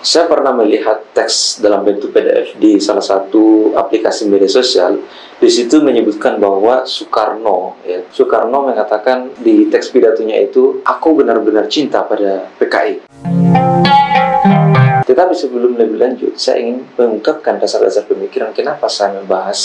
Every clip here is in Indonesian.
Saya pernah melihat teks dalam bentuk PDF di salah satu aplikasi media sosial. Di situ menyebutkan bahwa Soekarno mengatakan di teks pidatonya itu, aku benar-benar cinta pada PKI. Tetapi sebelum lebih lanjut, saya ingin mengungkapkan dasar-dasar pemikiran kenapa saya membahas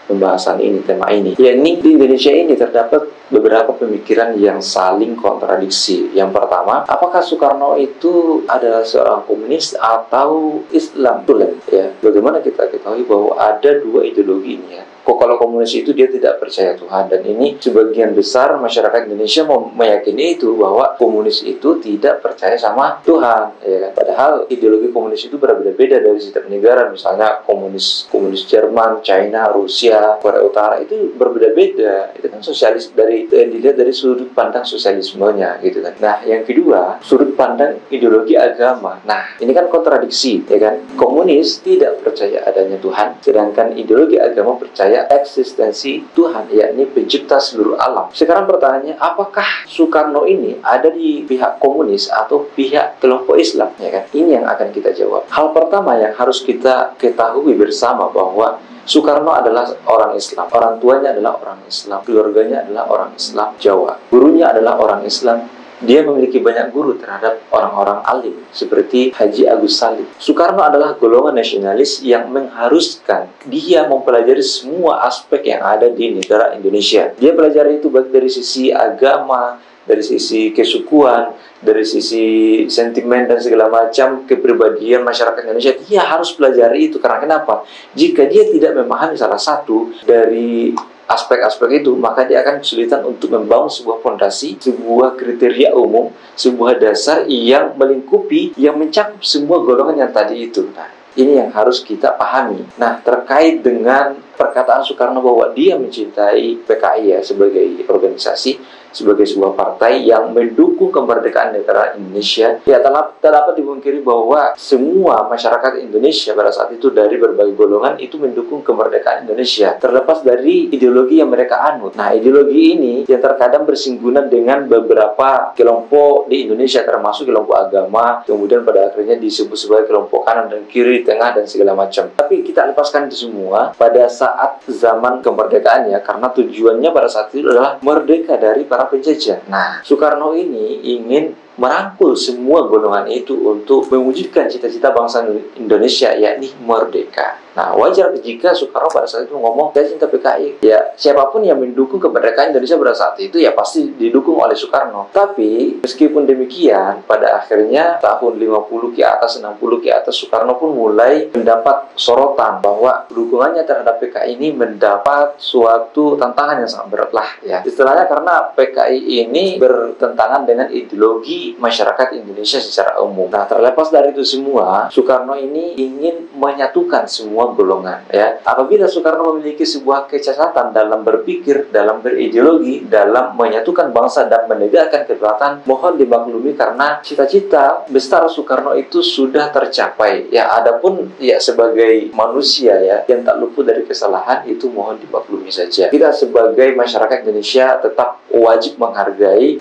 pembahasan ini, tema ini. Yakni di Indonesia ini terdapat beberapa pemikiran yang saling kontradiksi. Yang pertama, apakah Soekarno itu adalah seorang komunis atau Islam? Ya, bagaimana kita ketahui bahwa ada dua ideologi ini ya. Kalau komunis itu dia tidak percaya Tuhan, dan ini sebagian besar masyarakat Indonesia meyakini itu, bahwa komunis itu tidak percaya sama Tuhan, ya kan? Padahal ideologi komunis itu berbeda-beda dari setiap negara. Misalnya komunis Jerman, China, Rusia, Korea Utara itu berbeda-beda. Itu kan sosialis dilihat dari sudut pandang sosialismenya, gitu kan. Nah, yang kedua, sudut pandang ideologi agama. Nah, ini kan kontradiksi, ya kan? Komunis tidak percaya adanya Tuhan, sedangkan ideologi agama percaya eksistensi Tuhan, yakni pencipta seluruh alam. Sekarang pertanyaannya, apakah Soekarno ini ada di pihak komunis atau pihak kelompok Islam, ya kan? Ini yang akan kita jawab. Hal pertama yang harus kita ketahui bersama bahwa Soekarno adalah orang Islam. Orang tuanya adalah orang Islam, keluarganya adalah orang Islam Jawa, gurunya adalah orang Islam. Dia memiliki banyak guru terhadap orang-orang alim seperti Haji Agus Salim. Soekarno adalah golongan nasionalis yang mengharuskan dia mempelajari semua aspek yang ada di negara Indonesia. Dia pelajari itu baik dari sisi agama, dari sisi kesukuan, dari sisi sentimen dan segala macam kepribadian masyarakat Indonesia. Dia harus pelajari itu. Karena kenapa? Jika dia tidak memahami salah satu dari aspek-aspek itu, maka dia akan kesulitan untuk membangun sebuah fondasi, sebuah kriteria umum, sebuah dasar yang melingkupi, yang mencakup semua golongan yang tadi itu. Nah, ini yang harus kita pahami. Nah, terkait dengan perkataan Soekarno bahwa dia mencintai PKI ya sebagai organisasi, sebagai sebuah partai yang mendukung kemerdekaan negara Indonesia, ya tak dapat dipungkiri bahwa semua masyarakat Indonesia pada saat itu dari berbagai golongan itu mendukung kemerdekaan Indonesia, terlepas dari ideologi yang mereka anut. Nah, ideologi ini yang terkadang bersinggungan dengan beberapa kelompok di Indonesia, termasuk kelompok agama, kemudian pada akhirnya disebut sebagai kelompok kanan dan kiri, tengah, dan segala macam. Tapi kita lepaskan itu semua pada saat zaman kemerdekaannya, karena tujuannya pada saat itu adalah merdeka dari para penjajah. Nah, Soekarno ini ingin merangkul semua golongan itu untuk mewujudkan cita-cita bangsa Indonesia, yakni merdeka. Nah, wajar jika Soekarno pada saat itu ngomong, saya cinta PKI. Ya, siapapun yang mendukung kemerdekaan Indonesia pada saat itu, ya pasti didukung oleh Soekarno. Tapi, meskipun demikian, pada akhirnya tahun 50 ke atas, 60 ke atas, Soekarno pun mulai mendapat sorotan bahwa dukungannya terhadap PKI ini mendapat suatu tantangan yang sangat berat lah, ya. Istilahnya karena PKI ini bertentangan dengan ideologi masyarakat Indonesia secara umum. Nah, terlepas dari itu semua, Soekarno ini ingin menyatukan semua golongan, ya. Apabila Soekarno memiliki sebuah kecacatan dalam berpikir, dalam berideologi, dalam menyatukan bangsa dan menegakkan kedaulatan, mohon dimaklumi karena cita-cita besar Soekarno itu sudah tercapai. Ya, adapun ya sebagai manusia ya yang tak luput dari kesalahan, itu mohon dimaklumi saja. Kita sebagai masyarakat Indonesia tetap wajib menghargai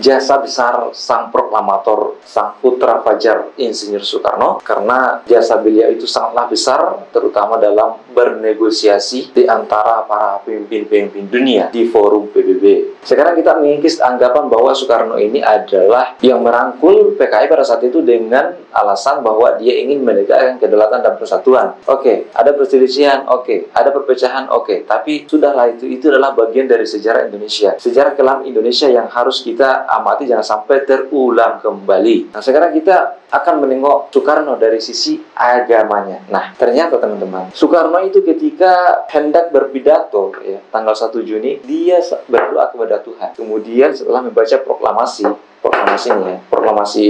jasa besar sang proklamator, sang putra fajar Insinyur Soekarno, karena jasa beliau itu sangatlah besar, terutama dalam bernegosiasi di antara para pemimpin-pemimpin dunia di forum PBB. Sekarang kita mengikis anggapan bahwa Soekarno ini adalah yang merangkul PKI pada saat itu dengan alasan bahwa dia ingin menegakkan kedaulatan dan persatuan. Oke, ada perselisihan, oke, ada perpecahan, oke, tapi sudahlah, itu adalah bagian dari sejarah Indonesia. Sejarah kelam Indonesia yang harus kita amati jangan sampai terulang kembali. Nah, sekarang kita akan menengok Soekarno dari sisi agamanya. Nah, ternyata teman-teman, Soekarno itu ketika hendak berpidato ya, tanggal 1 Juni, dia berdoa kepada Tuhan. Kemudian setelah membaca proklamasi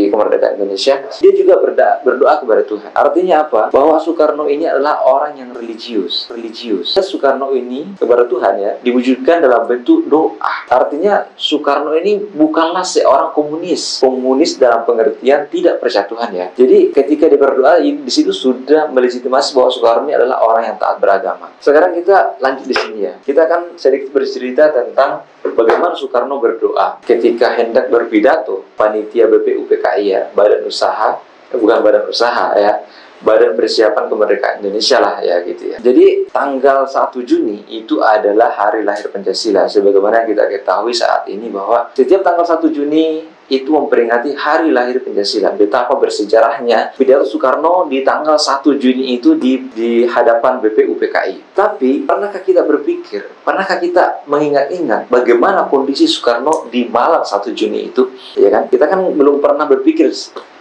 kemerdekaan Indonesia, dia juga berdoa kepada Tuhan. Artinya apa? Bahwa Soekarno ini adalah orang yang religius. Soekarno ini kepada Tuhan ya diwujudkan dalam bentuk doa. Artinya Soekarno ini bukanlah seorang komunis dalam pengertian tidak percaya Tuhan ya. Jadi ketika dia berdoa, di situ sudah melegitimasi bahwa Soekarno ini adalah orang yang taat beragama. Sekarang kita lanjut di sini ya. Kita akan sedikit bercerita tentang bagaimana Soekarno berdoa ketika hendak berpidato. Panitia BPUPKI ya, Badan Usaha bukan badan usaha ya, Badan Persiapan Kemerdekaan Indonesia lah ya gitu ya. Jadi tanggal 1 Juni itu adalah hari lahir Pancasila. Sebagaimana kita ketahui saat ini bahwa setiap tanggal 1 Juni itu memperingati hari lahir Pancasila. Betapa bersejarahnya pidato Soekarno di tanggal 1 Juni itu di hadapan BPUPKI. Tapi pernahkah kita berpikir, pernahkah kita mengingat-ingat bagaimana kondisi Soekarno di malam 1 Juni itu? Ya kan? Kita kan belum pernah berpikir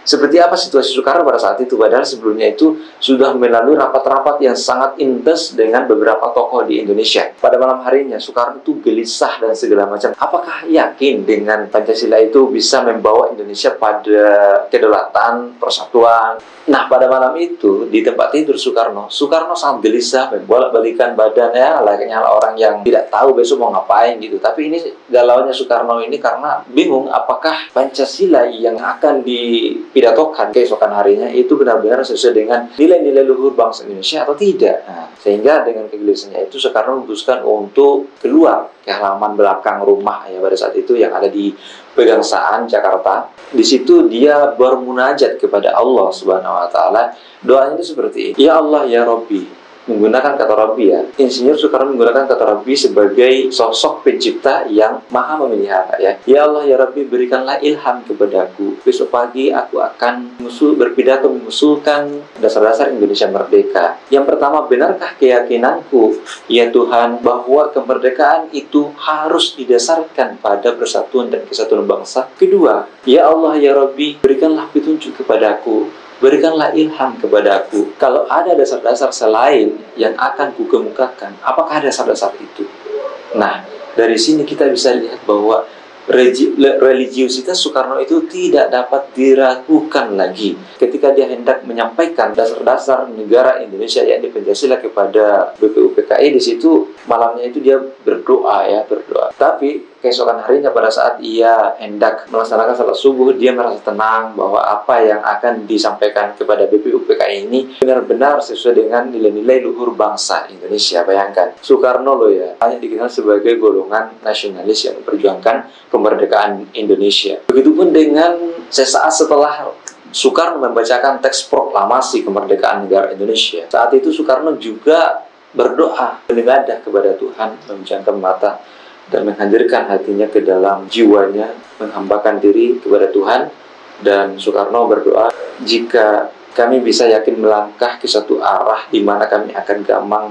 seperti apa situasi Soekarno pada saat itu, padahal sebelumnya itu sudah melalui rapat-rapat yang sangat intens dengan beberapa tokoh di Indonesia. Pada malam harinya, Soekarno itu gelisah dan segala macam. Apakah yakin dengan Pancasila itu bisa membawa Indonesia pada kedaulatan, persatuan? Nah, pada malam itu, di tempat tidur Soekarno sangat gelisah, membolak-balikan badannya, layaknya orang yang tidak tahu besok mau ngapain gitu. Tapi ini galaunya Soekarno ini karena bingung apakah Pancasila yang akan dipidatokan keesokan harinya itu benar-benar sesuai dengan nilai-nilai luhur bangsa Indonesia atau tidak. Nah, sehingga dengan kegelisahannya itu Soekarno memutuskan untuk keluar ke halaman belakang rumah ya pada saat itu yang ada di Pegangsaan, Jakarta. Di situ dia bermunajat kepada Allah Subhanahu wa taala. Doanya itu seperti ini. Ya Allah ya Rabbi. Menggunakan kata Rabbi ya. Insinyur Soekarno menggunakan kata Rabbi sebagai sosok pencipta yang maha memelihara ya. Ya Allah ya Rabbi, berikanlah ilham kepadaku. Besok pagi aku akan berpidato mengusulkan dasar-dasar Indonesia merdeka. Yang pertama, benarkah keyakinanku ya Tuhan bahwa kemerdekaan itu harus didasarkan pada persatuan dan kesatuan bangsa? Kedua, ya Allah ya Rabbi, berikanlah petunjuk kepadaku, berikanlah ilham kepadaku. Kalau ada dasar-dasar selain yang akan kukemukakan, apakah dasar-dasar itu? Nah, dari sini kita bisa lihat bahwa religiusitas Soekarno itu tidak dapat diragukan lagi ketika dia hendak menyampaikan dasar-dasar negara Indonesia yakni Pancasila kepada BPUPKI. Di situ malamnya itu dia berdoa. Tapi keesokan harinya pada saat ia hendak melaksanakan salat subuh, dia merasa tenang bahwa apa yang akan disampaikan kepada BPUPKI ini benar-benar sesuai dengan nilai-nilai luhur bangsa Indonesia. Bayangkan, Soekarno loh ya, hanya dikenal sebagai golongan nasionalis yang memperjuangkan kemerdekaan Indonesia. Begitupun dengan sesaat setelah Soekarno membacakan teks proklamasi kemerdekaan negara Indonesia, saat itu Soekarno juga berdoa, beribadah kepada Tuhan, memejamkan mata dan menghadirkan hatinya ke dalam jiwanya, menghambakan diri kepada Tuhan. Dan Soekarno berdoa, jika kami bisa yakin melangkah ke satu arah di mana kami akan gamang,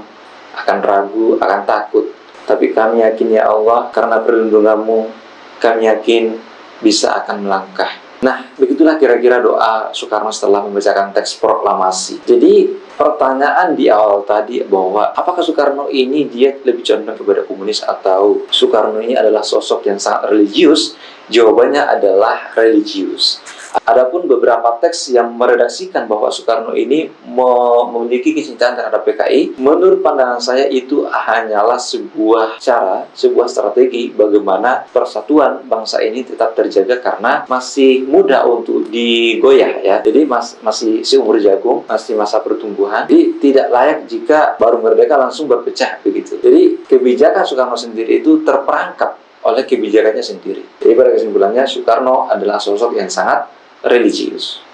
akan ragu, akan takut, tapi kami yakin ya Allah, karena perlindungan-Mu, kami yakin bisa akan melangkah. Nah, begitulah kira-kira doa Soekarno setelah membacakan teks proklamasi. Jadi, pertanyaan di awal tadi bahwa apakah Soekarno ini dia lebih condong kepada komunis atau Soekarno ini adalah sosok yang sangat religius? Jawabannya adalah religius. Adapun beberapa teks yang meredaksikan bahwa Soekarno ini memiliki kecintaan terhadap PKI, menurut pandangan saya itu hanyalah sebuah cara, sebuah strategi bagaimana persatuan bangsa ini tetap terjaga karena masih muda untuk digoyah ya. Jadi masih seumur jagung, masih masa pertumbuhan. Jadi tidak layak jika baru merdeka langsung berpecah begitu. Jadi kebijakan Soekarno sendiri itu terperangkap oleh kebijakannya sendiri. Jadi pada kesimpulannya Soekarno adalah sosok yang sangat religius.